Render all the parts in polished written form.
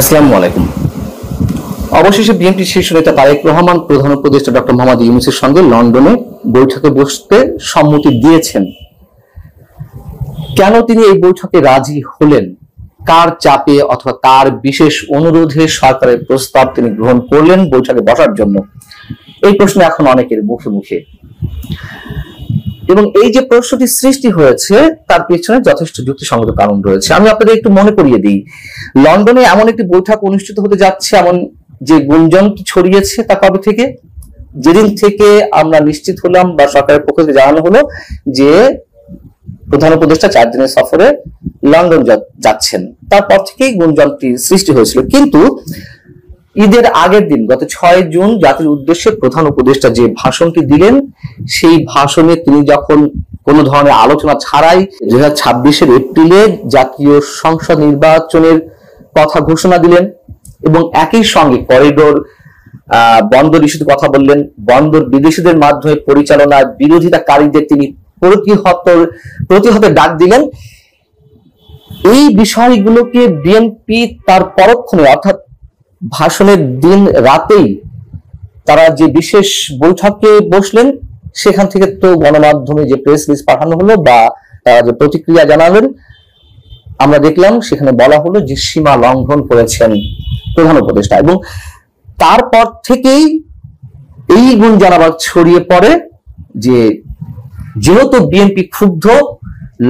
আসসালামু আলাইকুম। অবশেষে বিএনপি শীর্ষ নেতা তারেক রহমান প্রধান উপদেষ্টা ডক্টর মোহাম্মদ ইউনূসের সঙ্গে লন্ডনে বৈঠকে বসতে সম্মতি দিয়েছেন। কেন তিনি এই বৈঠকে রাজি হলেন, কার চাপে অথবা কার বিশেষ অনুরোধে সরকারের প্রস্তাব তিনি গ্রহণ করলেন বৈঠকে বসার জন্য, এই প্রশ্ন এখন অনেকের মুখে মুখে। এবং এই যে প্রশ্নটি সৃষ্টি হয়েছে তার পেছনে যথেষ্ট যুক্তিসঙ্গত কারণ রয়েছে। আমি আপনাদের একটু মনে করিয়ে দিই, লন্ডনে এমন একটি বৈঠক অনুষ্ঠিত হতে যাচ্ছে এমন যে গুঞ্জন ছড়িয়েছে তা কবে থেকে? যেদিন থেকে আমরা নিশ্চিত হলাম বা সরকারের পক্ষ থেকে জানানো হলো যে প্রধান উপদেষ্টা 4 দিনের সফরে লন্ডন যাচ্ছেন, তারপর থেকেই গুঞ্জনটি সৃষ্টি হয়েছিল। কিন্তু ঈদের আগের দিন গত 6 জুন জাতির উদ্দেশ্যে প্রধান উপদেষ্টা যে ভাষণটি দিলেন, সেই ভাষণে তিনি যখন কোনো ধরনের আলোচনা ছাড়াই 2026-এর এপ্রিলে জাতীয় সংসদ নির্বাচনের কথা ঘোষণা দিলেন এবং একই সঙ্গে করিডোর বন্দর ইস্যুতে কথা বললেন, বন্দর বিদেশিদের মাধ্যমে পরিচালনার বিরোধিতাকারীদের তিনি প্রতিহত ডাক দিলেন। এই বিষয়গুলোকে বিএনপি তার পরক্ষণে অর্থাৎ ভাষণের দিন রাতেই তারা যে বিশেষ বৈঠকে বসলেন, সেখান থেকে তো গণমাধ্যমে যে প্রেস রিলিজ পাঠানো হলো বা তারা যে প্রতিক্রিয়া জানালেন, আমরা দেখলাম সেখানে বলা হলো যে সীমা লঙ্ঘন করেছেন প্রধান উপদেষ্টা। এবং তারপর থেকেই এই গুঞ্জন আবার ছড়িয়ে পড়ে যে যেহেতু বিএনপি ক্ষুব্ধ,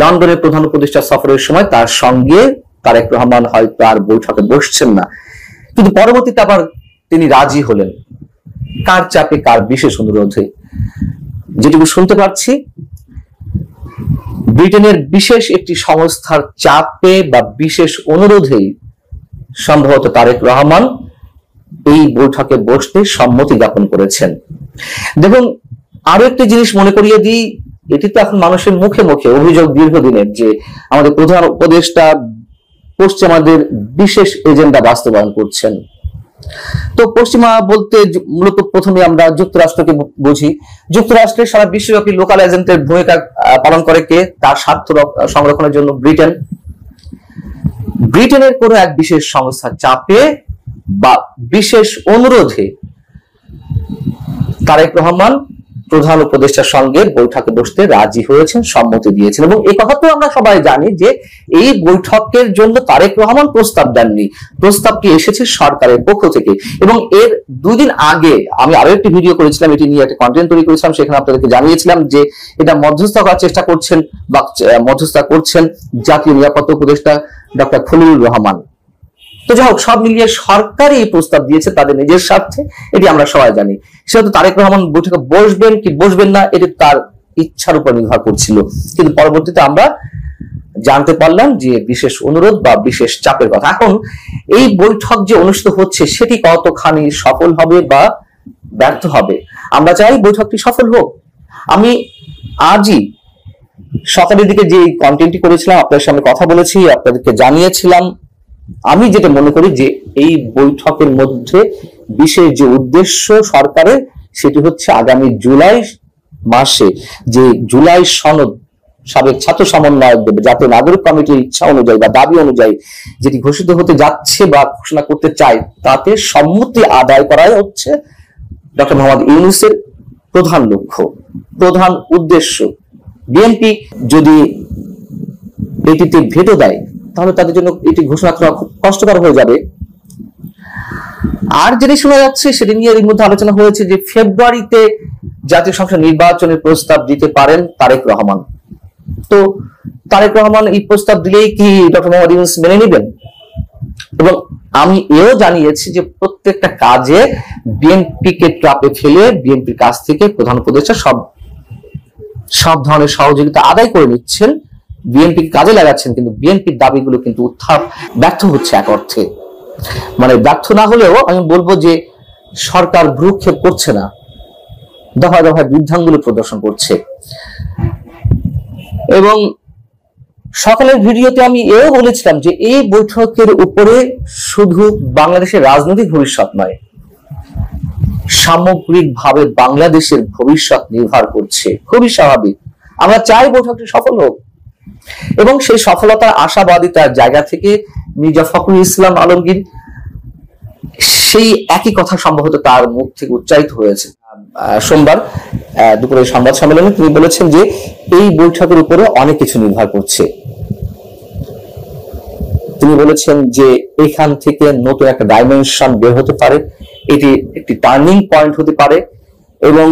লন্ডনের প্রধান উপদেষ্টা সফরের সময় তার সঙ্গে তারেক রহমান হয়তো আর বৈঠকে বসছেন না। কিন্তু পরবর্তীতে আবার তিনি রাজি হলেন। কার চাপে, কার বিশেষ অনুরোধে? যেটুকু শুনতে পাচ্ছি, ব্রিটেনের বিশেষ একটি সংস্থার চাপে বা বিশেষ অনুরোধেই সম্ভবত তারেক রহমান এই বৈঠকে বসতে সম্মতি জ্ঞাপন করেছেন। দেখুন, আরো একটি জিনিস মনে করিয়ে দিই, এটি তো এখন মানুষের মুখে মুখে অভিযোগ দীর্ঘদিনের যে আমাদের প্রধান উপদেষ্টা পশ্চিমাদের বিশেষ এজেন্ডা বাস্তবায়ন করছেন। তো পশ্চিমা বলতে মূলত প্রথমে আমরা যুক্তরাষ্ট্রকে বুঝি। যুক্তরাষ্ট্রের সারা বিশ্বব্যাপী লোকাল এজেন্টের ভূমিকা পালন করে কে? তার স্বার্থ সংরক্ষণের জন্য ব্রিটেন। ব্রিটেনের কোনো এক বিশেষ সংস্থার চাপে বা বিশেষ অনুরোধে তারেক রহমান প্রধান উপদেষ্টার সঙ্গে বৈঠকে বসতে রাজি হয়েছেন, সম্মতি দিয়েছেন। এবং এই কথা তো আমরা সবাই জানি যে এই বৈঠকের জন্য তারেক রহমান প্রস্তাব দেননি, প্রস্তাবটি এসেছে সরকারের পক্ষ থেকে। এবং এর 2 দিন আগে আমি আরো একটি ভিডিও করেছিলাম, এটি নিয়ে একটা কন্টেন্ট তৈরি করেছিলাম, সেখানে আপনাদেরকে জানিয়েছিলাম যে এটা মধ্যস্থতা করার চেষ্টা করছেন বা মধ্যস্থতা করছেন জাতীয় নিরাপত্তা উপদেষ্টা ডক্টর খলিলুর রহমান। তো যাই হোক, সব মিলিয়ে সরকারই এই প্রস্তাব দিয়েছে তাদের নিজের স্বার্থে, এটি আমরা সবাই জানি। সেহেতু তারেক রহমান বৈঠকে বসবেন কি বসবেন না, এটি তার ইচ্ছার উপর নির্ভর করছিল। কিন্তু পরবর্তীতে আমরা জানতে পারলাম যে বিশেষ অনুরোধ বা বিশেষ চাপের কথা। এখন এই বৈঠক যে অনুষ্ঠিত হচ্ছে সেটি কতখানি সফল হবে বা ব্যর্থ হবে, আমরা চাই বৈঠকটি সফল হোক। আমি আজই সকালের দিকে যে কন্টেন্টটি করেছিলাম, আপনাদের সামনে কথা বলেছি, আপনাদেরকে জানিয়েছিলাম, আমি যেটা মনে করি যে এই বৈঠকের মধ্যে বিশেষ যে উদ্দেশ্য সরকারের, সেটি হচ্ছে আগামী জুলাই মাসে যে জুলাই সনদ সাবেক ছাত্র সমন্বয়ক জাতীয় নাগরিক কমিটির ইচ্ছা অনুযায়ী বা দাবি অনুযায়ী যেটি ঘোষিত হতে যাচ্ছে বা ঘোষণা করতে চায়, তাতে সম্মতি আদায় করাই হচ্ছে ডক্টর মোহাম্মদ ইউনূসের প্রধান লক্ষ্য, প্রধান উদ্দেশ্য। বিএনপি যদি এটিতে ভেটো দেয় তাহলে তাদের জন্য এটি ঘোষণা করা খুব কষ্টকর হয়ে যাবে। আর যেটি শোনা যাচ্ছে সেটি নিয়ে এর মধ্যে আলোচনা হয়েছে যে ফেব্রুয়ারিতে জাতীয় সংসদ নির্বাচনের প্রস্তাব দিতে পারেন তারেক রহমান। তো তারেক রহমান এই প্রস্তাব দিলেই কি ডক্টর মোহাম্মদ ইউনূস মেনে নেবেন? এবং আমি এও জানিয়েছি যে প্রত্যেকটা কাজে বিএনপিকে ট্রাপে ফেলে বিএনপির কাছ থেকে প্রধান উপদেষ্টা সব ধরনের সহযোগিতা আদায় করে নিচ্ছেন, বিএনপি কাজে লাগাচ্ছেন, কিন্তু বিএনপির দাবিগুলো কিন্তু উত্থাপ ব্যর্থ হচ্ছে এক অর্থে। মানে ব্যর্থ না হলেও আমি বলবো যে সরকার ভ্রুক্ষেপ করছে না, দফায় দফায় বৃদ্ধাঙ্গুলি প্রদর্শন করছে। এবং সকালের ভিডিওতে আমি এও বলেছিলাম যে এই বৈঠকের উপরে শুধু বাংলাদেশের রাজনৈতিক ভবিষ্যৎ নয়, সামগ্রিকভাবে বাংলাদেশের ভবিষ্যৎ নির্ভর করছে। খুবই স্বাভাবিক, আমরা চাই বৈঠকটি সফল হোক। এবং সেই সফলতার আশাবাদিতার জায়গা থেকে মির্জা ফখরুল ইসলাম আলমগীর সেই একই কথা সম্ভবত তার মুখ থেকে উচ্চারিত হয়েছে সোমবার দুপুরে সংবাদ সম্মেলনে। তিনি বলেছেন যে এই বৈঠকের উপরে অনেক কিছু নির্ভর করছে। তিনি বলেছেন যে এখান থেকে নতুন একটা ডাইমেনশন বের হতে পারে, এটি একটি টার্নিং পয়েন্ট হতে পারে। এবং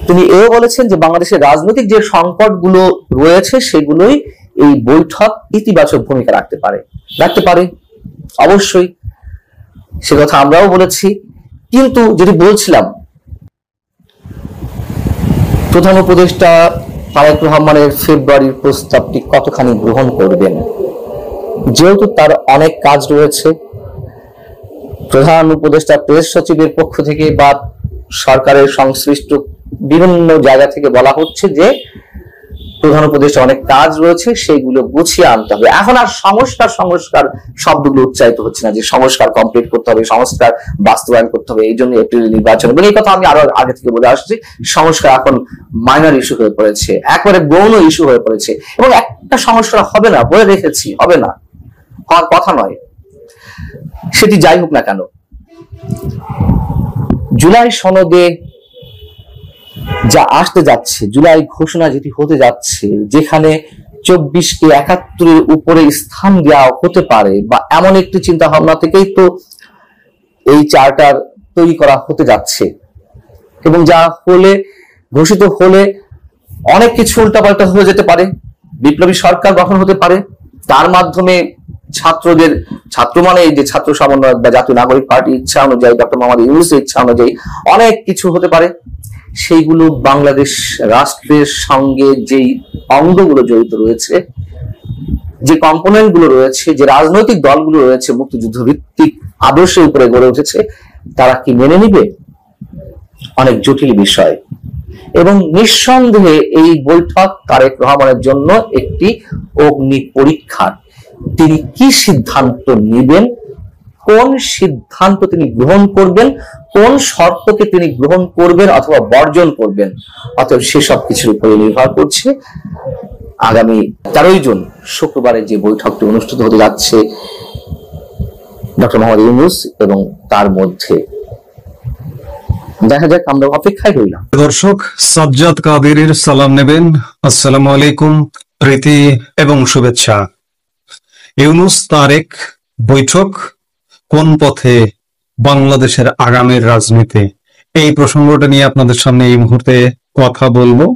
তিনি এও বলেছেন যে বাংলাদেশের রাজনৈতিক যে সংকটগুলো রয়েছে সেগুলোই এই বৈঠক ইতিবাচক ভূমিকা রাখতে পারে অবশ্যই, সে কথা আমরাও বলেছি। কিন্তু যেটি বলছিলাম, প্রধান উপদেষ্টা তারেক রহমানের ফেব্রুয়ারির প্রস্তাবটি কতখানি গ্রহণ করবেন, যেহেতু তার অনেক কাজ রয়েছে। প্রধান উপদেষ্টা প্রেস সচিবের পক্ষ থেকে বা সরকারের সংশ্লিষ্ট বিভিন্ন জায়গা থেকে বলা হচ্ছে যে প্রধান উপদেষ্টা অনেক কাজ রয়েছে, সেগুলো গুছিয়ে আনতে হবে। এখন আর সংস্কার শব্দগুলো উচ্চারিত হচ্ছে না যে সংস্কার কমপ্লিট করতে হবে, সংস্কার বাস্তবায়ন করতে হবে, এই জন্য এপ্রিল নির্বাচন। এবং এই কথা আমি আরো আগে থেকে বলে আসছি, সংস্কার এখন মাইনর ইস্যু হয়ে পড়েছে, একবারে গৌণ ইস্যু হয়ে পড়েছে। এবং একটা সংস্কার হবে না বলে রেখেছি, হবে না, হওয়ার কথা নয়। সেটি যাই হোক না কেন, জুলাই সনদে যা আসতে যাচ্ছে, জুলাই ঘোষণা যেটি হতে যাচ্ছে, যেখানে 24কে 71-এর উপরে স্থান দেওয়া হতে পারে বা এমন একটি চিন্তা ভাবনা থেকেই তো এই চার্টার তৈরি করা হতে যাচ্ছে। এবং যা ঘোষিত হলে অনেক কিছু উল্টাপাল্টা হয়ে যেতে পারে, বিপ্লবী সরকার গঠন হতে পারে, তার মাধ্যমে ছাত্র মানে এই যে ছাত্র সমন্বয়ক বা জাতীয় নাগরিক পার্টি ইচ্ছা অনুযায়ী, ডক্টর মোহাম্মদ ইউনূসের ইচ্ছা অনুযায়ী অনেক কিছু হতে পারে। সেইগুলো বাংলাদেশ রাষ্ট্রের সঙ্গে যেই অঙ্গগুলো জড়িত রয়েছে, যে কম্পোনেন্ট গুলো রয়েছে, যে রাজনৈতিক দলগুলো রয়েছে মুক্তিযুদ্ধ ভিত্তিক আদর্শের উপরে গড়ে উঠেছে, তারা কি মেনে নিবে? অনেক জটিল বিষয়। এবং নিঃসন্দেহে এই বৈঠক তারেক রহমানের জন্য একটি অগ্নি পরীক্ষা। তিনি কি সিদ্ধান্ত নেবেন, কোন সিদ্ধান্ত তিনি গ্রহণ করবেন, কোন শর্তকে তিনি গ্রহণ করবেন অথবা বর্জন করবেন, অতএব সেসব কিছুর উপরে নির্ভর করছে আগামী 13 জুন শুক্রবারে যে বৈঠকটি অনুষ্ঠিত হতে যাচ্ছে ডক্টর মোহাম্মদ ইউনূস এবং তার মধ্যে। দেখা যাক, আমরা অপেক্ষায় রইলাম। দর্শক, সাজ্জাদ কাদেরের সালাম নেবেন। আসসালামু আলাইকুম, প্রীতি এবং শুভেচ্ছা। ইউনূস তারেক বৈঠক কোন পথে বাংলাদেশের আগামীর রাজনীতি, এই প্রসঙ্গটা নিয়ে আপনাদের সামনে এই মুহূর্তে কথা বলবো।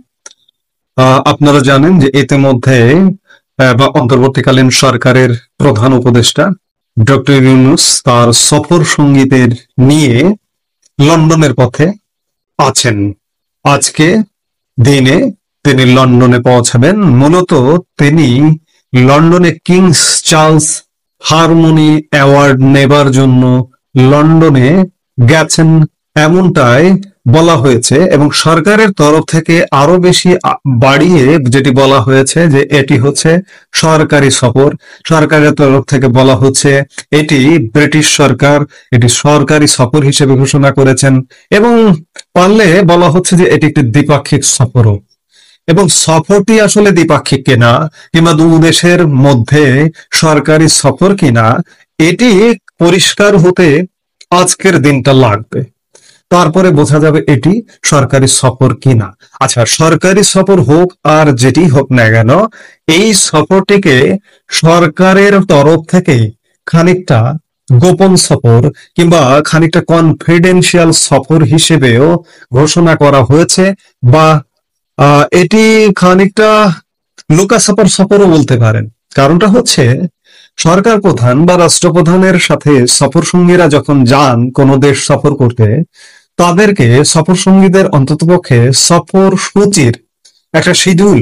আপনারা জানেন যে ইতিমধ্যে অন্তর্বর্তীকালীন সরকারের প্রধান উপদেষ্টা ডক্টর ইউনূস তার সফর সঙ্গীদের নিয়ে লন্ডনের পথে আছেন। আজকে দিনে তিনি লন্ডনে পৌঁছাবেন। মূলত তিনি লন্ডনে কিংস চার্লস হারমোনি অ্যাওয়ার্ড নেবার জন্য লন্ডনে গেছেন, এমনটাই বলা হয়েছে। এবং সরকারের তরফ থেকে আরো বেশি বাড়িয়ে যেটি বলা হয়েছে যে এটি হচ্ছে সরকারি সফর। সরকারের তরফ থেকে বলা হচ্ছে এটি ব্রিটিশ সরকার এটি সরকারি সফর হিসেবে ঘোষণা করেছেন। এবং পারলে বলা হচ্ছে যে এটি একটি দ্বিপাক্ষিক সফরও। এবং সফরটি আসলে দ্বিপাক্ষিক কিনা কিংবা দু দেশের মধ্যে সরকারি সফর কিনা, এটি পরিষ্কার হতে আজকের দিনটা লাগবে, তারপরে বোঝা যাবে এটি সরকারি সফর কিনা। আচ্ছা, সরকারি সফর হোক আর যেটি হোক না কেন, এই সফরটিকে সরকারের তরফ থেকে খানিকটা গোপন সফর কিংবা খানিকটা কনফিডেন্সিয়াল সফর হিসেবেও ঘোষণা করা হয়েছে, বা এটি খানিকটা লুকা সফরও বলতে পারেন। কারণটা হচ্ছে সরকার প্রধান বা রাষ্ট্রপ্রধানের সাথে সফর সঙ্গীরা যখন যান কোনো দেশ সফর করতে, তাদেরকে সফর সঙ্গীদের অন্ততপক্ষে সফর সূচির একটা শিডিউল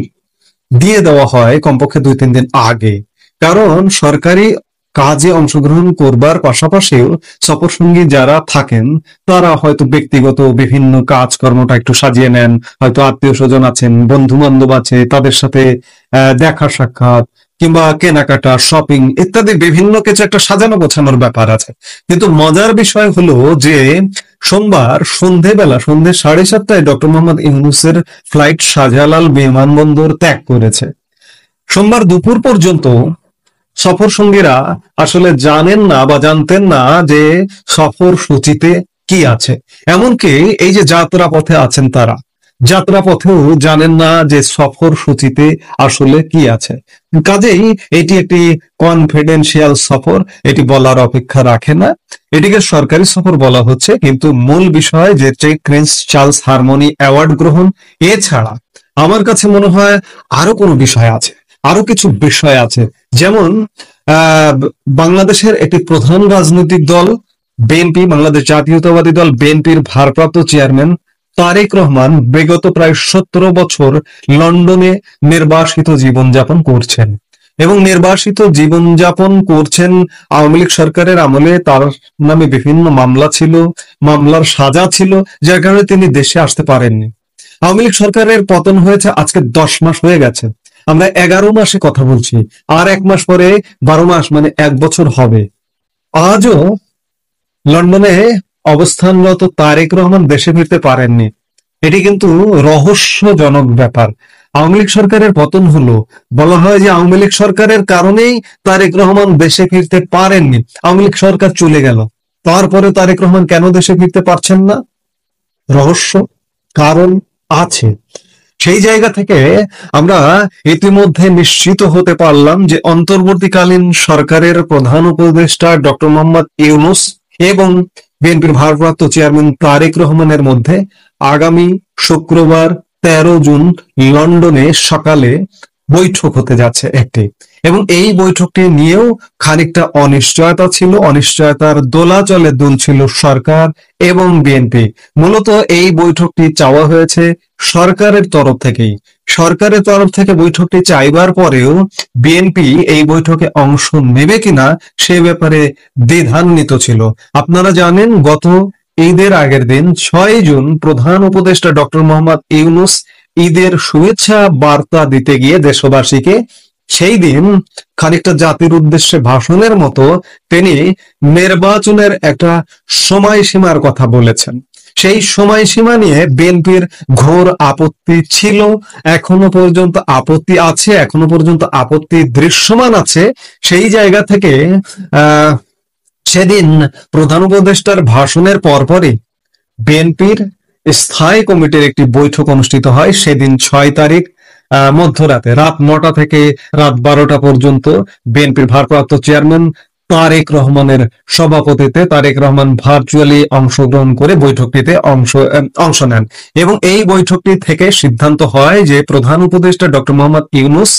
দিয়ে দেওয়া হয় কমপক্ষে 2-3 দিন আগে। কারণ সরকারি কাজে অংশগ্রহণ করবার পাশাপাশিও সফর সঙ্গী যারা থাকেন তারা হয়তো ব্যক্তিগত বিভিন্ন কাজকর্মটা একটু সাজিয়ে নেন, হয়তো আত্মীয় স্বজন আছেন, বন্ধু বান্ধব আছে, তাদের সাথে দেখা সাক্ষাৎ কিংবা কেনাকাটা, শপিং ইত্যাদি বিভিন্ন কিছু একটা সাজানো গোছানোর ব্যাপার আছে। কিন্তু মজার বিষয় হলো যে সোমবার সন্ধে 7:30 ডক্টর মোহাম্মদ ইউনূসের ফ্লাইট শাহজালাল বিমানবন্দর ত্যাগ করেছে। সোমবার দুপুর পর্যন্ত সফর সঙ্গীরা আসলে জানেন না বা জানতেন না যে সফর সূচিতে কি আছে। এমনকি এই যে যাত্রা পথে আছেন তারা যাত্রা পথেও জানেন না যে সফর সূচিতে আসলে কি আছে। কাজেই এটি একটি কনফিডেন্সিয়াল সফর, এটি বলার অপেক্ষা রাখে না। এটিকে সরকারি সফর বলা হচ্ছে, কিন্তু মূল বিষয় যে প্রিন্স চার্লস হারমোনি অ্যাওয়ার্ড গ্রহণ এছাড়া আমার কাছে মনে হয় আরো কোনো বিষয় আছে, আরো কিছু বিষয় আছে। যেমন আহ বাংলাদেশের একটি প্রধান রাজনৈতিক দল বিএনপি, বাংলাদেশ জাতীয়তাবাদী দল বিএনপির ভারপ্রাপ্ত চেয়ারম্যান তারেক রহমান বিগত প্রায় 17 বছর লন্ডনে নির্বাসিত জীবনযাপন করছেন এবং নির্বাসিত জীবনযাপন করছেন। আওয়ামী লীগ সরকারের আমলে তার নামে বিভিন্ন মামলা ছিল, মামলার সাজা ছিল, যার কারণে তিনি দেশে আসতে পারেননি। আওয়ামী লীগ সরকারের পতন হয়েছে আজকে 10 মাস হয়ে গেছে, আমরা 11 মাসে কথা বলছি, আর 1 মাস পরে 12 মাস মানে 1 বছর হবে। আজও লন্ডনে অবস্থানরত তারেক রহমান দেশে ফিরতে পারেননি। এটি কিন্তু রহস্যজনক ব্যাপার। আওয়ামী লীগ সরকারের পতন হলো, বলা হয় যে আওয়ামী লীগ সরকারের কারণেই তারেক রহমান দেশে ফিরতে পারেননি। আওয়ামী লীগ সরকার চলে গেল, তারপরে তারেক রহমান কেন দেশে ফিরতে পারছেন না? রহস্য, কারণ আছে। সেই জায়গা থেকে আমরা ইতিমধ্যে নিশ্চিত হতে পারলাম যে অন্তর্বর্তীকালীন সরকারের প্রধান উপদেষ্টা ডক্টর মোহাম্মদ ইউনূস এবং বিএনপির ভারপ্রাপ্ত চেয়ারম্যান তারেক রহমানের মধ্যে আগামী শুক্রবার 13 জুন লন্ডনে সকালে বৈঠক হতে যাচ্ছে একটি, এবং এই বৈঠকটি নিয়েও খানিকটা অনিশ্চয়তা ছিল। অনিশ্চয়তার দোলাচলে দুলছিল সরকার এবং বিএনপি। মূলত এই বৈঠকটি চাওয়া হয়েছে সরকারের তরফ থেকেই। সরকারের তরফ থেকে বৈঠকটি চাইবার পরেও বিএনপি এই বৈঠকে অংশ নেবে কিনা সে ব্যাপারে দ্বিধান্বিত ছিল। আপনারা জানেন গত ঈদের আগের দিন 6 জুন প্রধান উপদেষ্টা ডক্টর মোহাম্মদ ইউনূস ঈদের শুভেচ্ছা বার্তা দিতে গিয়ে দেশবাসীকে সেই দিন খানিকটা জাতির উদ্দেশ্যে ভাষণের মতো তিনি নির্বাচনের একটা সময়সীমার কথা বলেছেন। সেই সময়সীমা নিয়ে বিএনপির ঘোর আপত্তি ছিল, এখনো পর্যন্ত আপত্তি আছে, এখনো পর্যন্ত আপত্তি দৃশ্যমান আছে। সেই জায়গা থেকে সেদিন প্রধান উপদেষ্টার ভাষণের পরপরই বিএনপির স্থায়ী কমিটির একটি বৈঠক অনুষ্ঠিত হয়। সেদিন 6 তারিখ মধ্যরাতে রাত 9টা থেকে রাত 12টা পর্যন্ত বিএনপির ভারপ্রাপ্ত চেয়ারম্যান তারেক রহমানের সভাপতিত্বে তারেক রহমান ভার্চুয়ালি অংশগ্রহণ করে বৈঠকটিতে অংশ নেন, এবং এই বৈঠকটি থেকে সিদ্ধান্ত হয় যে প্রধান উপদেষ্টা ডক্টর মোহাম্মদ ইউনূস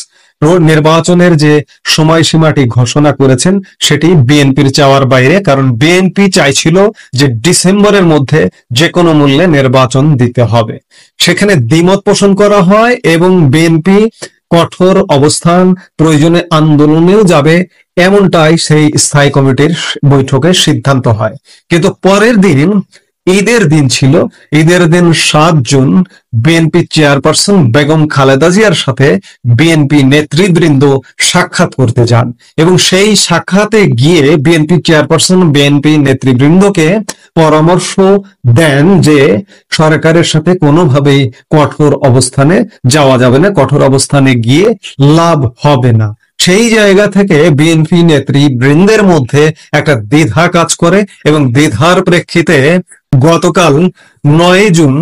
নির্বাচনের যে সময়সীমাটি ঘোষণা করেছেন সেটি বিএনপির চাওয়ার বাইরে, কারণ বিএনপি চাইছিল যে ডিসেম্বরের মধ্যে যে কোনো মূল্যে নির্বাচন দিতে হবে। সেখানে দ্বিমত পোষণ করা হয় এবং বিএনপি কঠোর অবস্থান, প্রয়োজনে আন্দোলনেও যাবে, এমনটাই সেই স্থায়ী কমিটির বৈঠকে সিদ্ধান্ত হয়। কিন্তু পরের দিন ঈদের দিন ছিল, ঈদের দিন 7 June BNP chairperson Begum Khaleda জিয়ার সাথে বিএনপি নেতৃবৃন্দ সাক্ষাৎ করতে যান, এবং সেই সাক্ষাতে গিয়ে বিএনপি চেয়ারপারসন বিএনপি নেতৃবৃন্দকে পরামর্শ দেন যে সরকারের সাথে কোনোভাবেই কঠোর অবস্থানে যাওয়া যাবে না, কঠোর অবস্থানে গিয়ে লাভ হবে না। সেই জায়গা থেকে বিএনপি নেতৃবৃন্দের মধ্যে একটা দ্বিধা কাজ করে, এবং দ্বিধার প্রেক্ষিতে গতকাল 9 জুন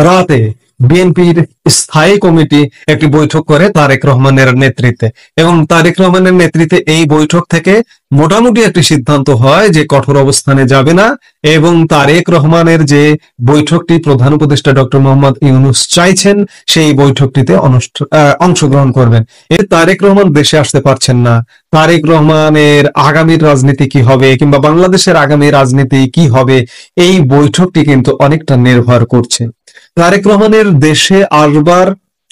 রাতে বিএনপির স্থায়ী কমিটি একটি বৈঠক করে তারেক রহমানের নেতৃত্বে, এবং তারেক রহমানের নেতৃত্বে এই বৈঠক থেকে মোটামুটি একটি সিদ্ধান্ত হয় যে কঠোর অবস্থানে যাবে না, এবং তারেক রহমানের যে বৈঠকটি প্রধান উপদেষ্টা ডক্টর মোহাম্মদ ইউনূস চাইছেন সেই বৈঠকটিতে অংশগ্রহণ করবেন। তারেক রহমান দেশে আসতে পারছেন না। তারেক রহমানের আগামীর রাজনীতি কি হবে, কিংবা বাংলাদেশের আগামী রাজনীতি কি হবে, এই বৈঠকটি কিন্তু অনেকটা নির্ভর করছে। তারেক রহমানের দেশে আসবার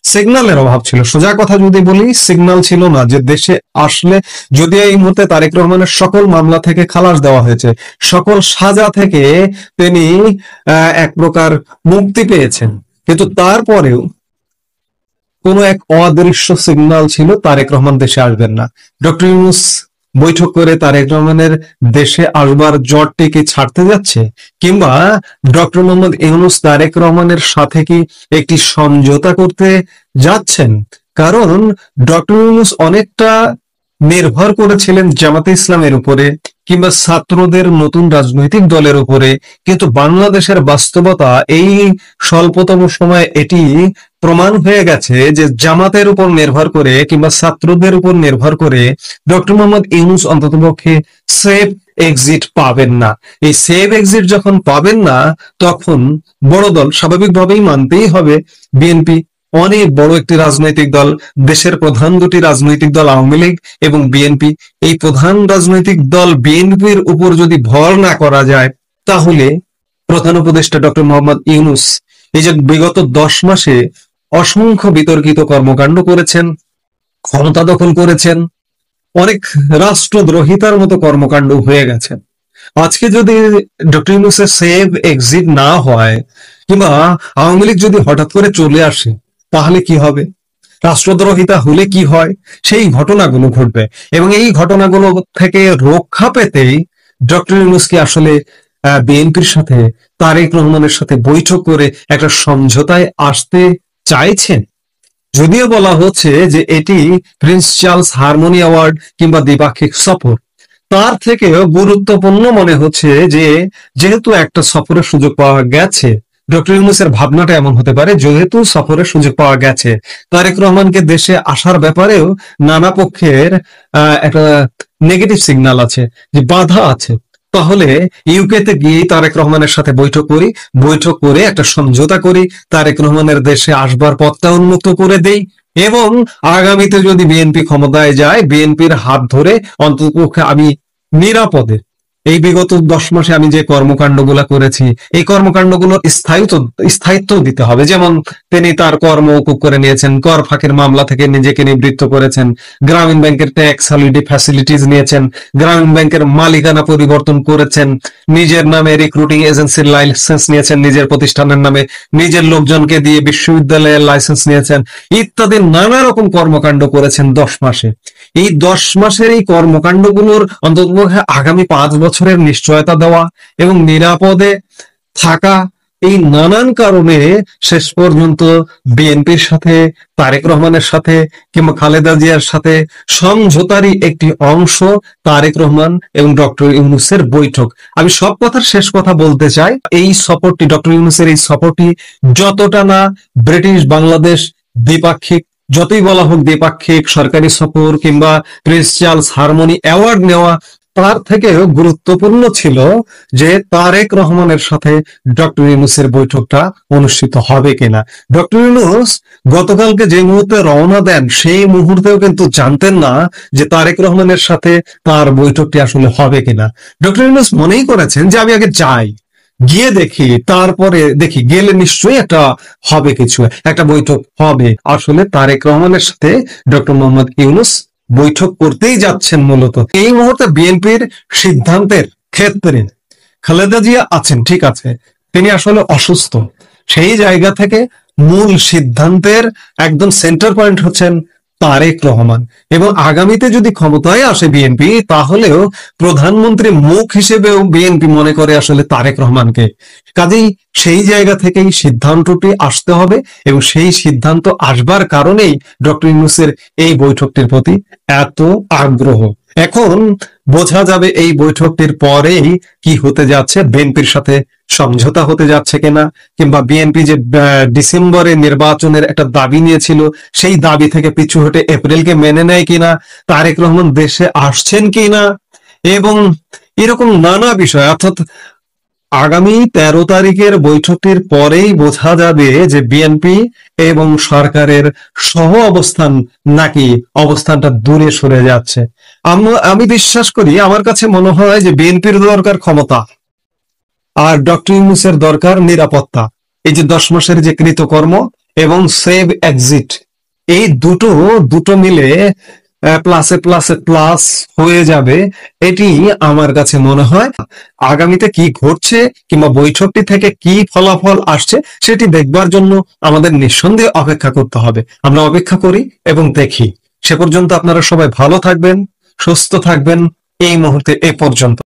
সিগন্যালের অভাব ছিল। সোজা কথা যদি বলি, সিগন্যাল ছিল না যে দেশে আসলে, যদিও এই মুহূর্তে তারেক রহমানের সকল মামলা থেকে খালাস দেওয়া হয়েছে, সকল সাজা থেকে তিনি এক প্রকার মুক্তি পেয়েছেন, কিন্তু তারপরেও কোন এক অদৃশ্য সিগন্যাল ছিল তারেক রহমান দেশে আসবেন না। ডক্টর ইউনূস বৈঠক করে তারেক রহমানের দেশে আসবার জটটি কি ছাড়তে যাচ্ছে, কিংবা ডক্টর মোহাম্মদ ইউনূস তারেক রহমানের সাথে কি একটি সমঝোতা করতে যাচ্ছেন? কারণ ডক্টর ইউনূস অনেকটা নির্ভর করেছিলেন জামাতে ইসলামের উপরে কিংবা ছাত্রদের নতুন রাজনৈতিক দলের উপরে, কিন্তু বাংলাদেশের বাস্তবতা এই স্বল্পতম সময়ে এটি প্রমাণ হয়ে গেছে যে জামাতের উপর নির্ভর করে কিংবা ছাত্রদের উপর নির্ভর করে ডক্টর মোহাম্মদ ইউনূস অন্ততপক্ষে সেফ এক্সিট পাবেন না। এই সেফ এক্সিট যখন পাবেন না, তখন বড় দল স্বাভাবিকভাবেই মানতেই হবে বিএনপি অনেক বড় একটি রাজনৈতিক দল, দেশের প্রধান দুটি রাজনৈতিক দল আওয়ামী লীগ এবং বিএনপি। এই প্রধান রাজনৈতিক দল বিএনপির উপর যদি ভর না করা যায়, তাহলে প্রধান উপদেষ্টা ডক্টর মোহাম্মদ ইউনূস এই যে বিগত 10 মাসে অসংখ্য বিতর্কিত কর্মকাণ্ড করেছেন, ক্ষমতা দখল করেছেন, অনেক রাষ্ট্রদ্রোহিতার মতো কর্মকাণ্ড হয়ে গেছে। আজকে যদি ডক্টর ইউনূসের সেভ এক্সিট না হয় কিংবা আওয়ামী লীগ যদি হঠাৎ করে চলে আসে, তাহলে কি হবে? রাষ্ট্রদ্রোহিতা হলে কি হয়? সেই ঘটনাগুলো ঘটবে এবং এই ঘটনাগুলো থেকে রক্ষা পেতেই ডক্টর ইউনূসকে আসলে বিএনপির সাথে তারেক রহমানের সাথে বৈঠক করে একটা সমঝোতায় আসতে চাইছেন। যদিও বলা হচ্ছে যে এটি প্রিন্স চার্লস হারমোনি অ্যাওয়ার্ড কিংবা দ্বিপাক্ষিক সফর, তার থেকেও গুরুত্বপূর্ণ মনে হচ্ছে যে যেহেতু একটা সফরের সুযোগ পাওয়া গেছে, ডক্টর ইউনূসের ভাবনাটা এমন হতে পারে যেহেতু সফরের সুযোগ পাওয়া গেছে, তারেক রহমানকে দেশে আসার ব্যাপারেও নানা পক্ষের একটা নেগেটিভ সিগন্যাল আছে, যে বাধা আছে, তাহলে ইউকে তে গিয়ে তারেক রহমানের সাথে বৈঠক করি, বৈঠক করে একটা সমঝোতা করি, তারেক রহমানের দেশে আসবার পথটা উন্মুক্ত করে দেই এবং আগামীতে যদি বিএনপি ক্ষমতায় যায়, বিএনপির হাত ধরে অন্ততপক্ষে আমি নিরাপদে এই বিগত 10 মাসে আমি যে কর্মকাণ্ডগুলো করেছি, এই কর্মকাণ্ডগুলোর স্থায়িত্ব দিতে হবে। যেমন তিনি তার কর্ম মওকুফ করে নিয়েছেন, কর ফাঁকের মামলা থেকে নিজেকে নিবৃত্ত করেছেন, গ্রামীণ ব্যাংকের ট্যাক্স হলিডে ফ্যাসিলিটিস নিয়েছেন, গ্রামীণ ব্যাংকের মালিকানা পরিবর্তন করেছেন, নিজের নামে রিক্রুটিং এজেন্সির লাইসেন্স নিয়েছেন, নিজের প্রতিষ্ঠানের নামে নিজের লোকজনকে দিয়ে বিশ্ববিদ্যালয়ের লাইসেন্স নিয়েছেন, ইত্যাদি নানা রকম কর্মকাণ্ড করেছেন 10 মাসে। এই 10 মাসের এই কর্মকাণ্ডগুলোর অন্ততপক্ষে আগামী 5 বছরের নিশ্চয়তা দেওয়া এবং নিরাপদে থাকা, এই নানান কারণে শেষ পর্যন্ত বিএনপির সাথে, তারেক রহমানের সাথে কিংবা খালেদা জিয়ার সাথে সমঝোতারই একটি অংশ তারেক রহমান এবং ডক্টর ইউনূসের বৈঠক। আমি সব কথার শেষ কথা বলতে চাই, এই সফরটি, ডক্টর ইউনূসের এই সফরটি যতটা না ব্রিটিশ বাংলাদেশ দ্বিপাক্ষিক, যতই বলা হোক দ্বিপাক্ষিক সরকারি সফর কিংবা প্রিন্স চার্লস হারমোনি অ্যাওয়ার্ড নেওয়া, তার থেকেও গুরুত্বপূর্ণ ছিল যে তারেক রহমানের সাথে ডক্টর ইউনূসের বৈঠকটা অনুষ্ঠিত হবে কিনা। ডক্টর ইউনূস গতকালকে যে মুহূর্তে রওনা দেন, সেই মুহূর্তেও কিন্তু জানতেন না যে তারেক রহমানের সাথে তার বৈঠকটি আসলে হবে কিনা। ডক্টর ইউনূস মনেই করেছেন যে আমি আগে যাই, গিয়ে দেখি, তারপরে দেখি, গেলে নিশ্চয়ই একটা হবে, কিছু একটা বৈঠক হবে। আসলে তারেক রহমানের সাথে ডক্টর মোহাম্মদ ইউনূস বৈঠক করতেই যাচ্ছেন। মূলত এই মুহূর্তে বিএনপির সিদ্ধান্তের ক্ষেত্রে খালেদা জিয়া আছেন, ঠিক আছে, তিনি আসলে অসুস্থ, সেই জায়গা থেকে মূল সিদ্ধান্তের একদম সেন্টার পয়েন্ট হচ্ছেন তারেক রহমান। এবং আগামীতে যদি ক্ষমতায় আসে বিএনপি, তাহলেও প্রধানমন্ত্রী মুখ হিসেবেও বিএনপি মনে করে আসলে তারেক রহমানকে। কাজেই সেই জায়গা থেকেই সিদ্ধান্তটি আসতে হবে এবং সেই সিদ্ধান্ত আসবার কারণেই ডক্টর ইউনূসের এই বৈঠকটির প্রতি এত আগ্রহ। এখন বোঝা যাবে এই বৈঠকটির পরেই কি হতে যাচ্ছে, বিএনপির সাথে সমঝোতা হতে যাচ্ছে কিনা, কিংবা বিএনপি যে ডিসেম্বরে নির্বাচনের একটা দাবি নিয়েছিল, সেই দাবি থেকে পিছু হটে এপ্রিলকে মেনে নেয় কিনা, তারেক রহমান দেশে আসছেন কিনা, এবং এরকম নানা বিষয়। অর্থাৎ আগামী 13 তারিখের বৈঠকটির পরেই বোঝা যাবে যে বিএনপি এবং সরকারের সহ অবস্থান নাকি অবস্থানটা দূরে সরে যাচ্ছে। আমি বিশ্বাস করি, আমার কাছে মনে হয় যে বিএনপির দরকার ক্ষমতা আর ডক্টর ইউনূসের দরকার নিরাপত্তা। এই যে 10 মাসের যে কৃতকর্ম এবং সেভ এক্সিট, এই দুটো মিলে প্লাসে প্লাসে প্লাস হয়ে যাবে, এটি আমার কাছে মনে হয়। আগামীতে কি ঘটছে কিংবা বৈঠকটি থেকে কি ফলাফল আসছে, সেটি দেখবার জন্য আমাদের নিঃসন্দেহে অপেক্ষা করতে হবে। আমরা অপেক্ষা করি এবং দেখি। সে পর্যন্ত আপনারা সবাই ভালো থাকবেন, সুস্থ থাকবেন। এই মুহূর্তে এ পর্যন্ত।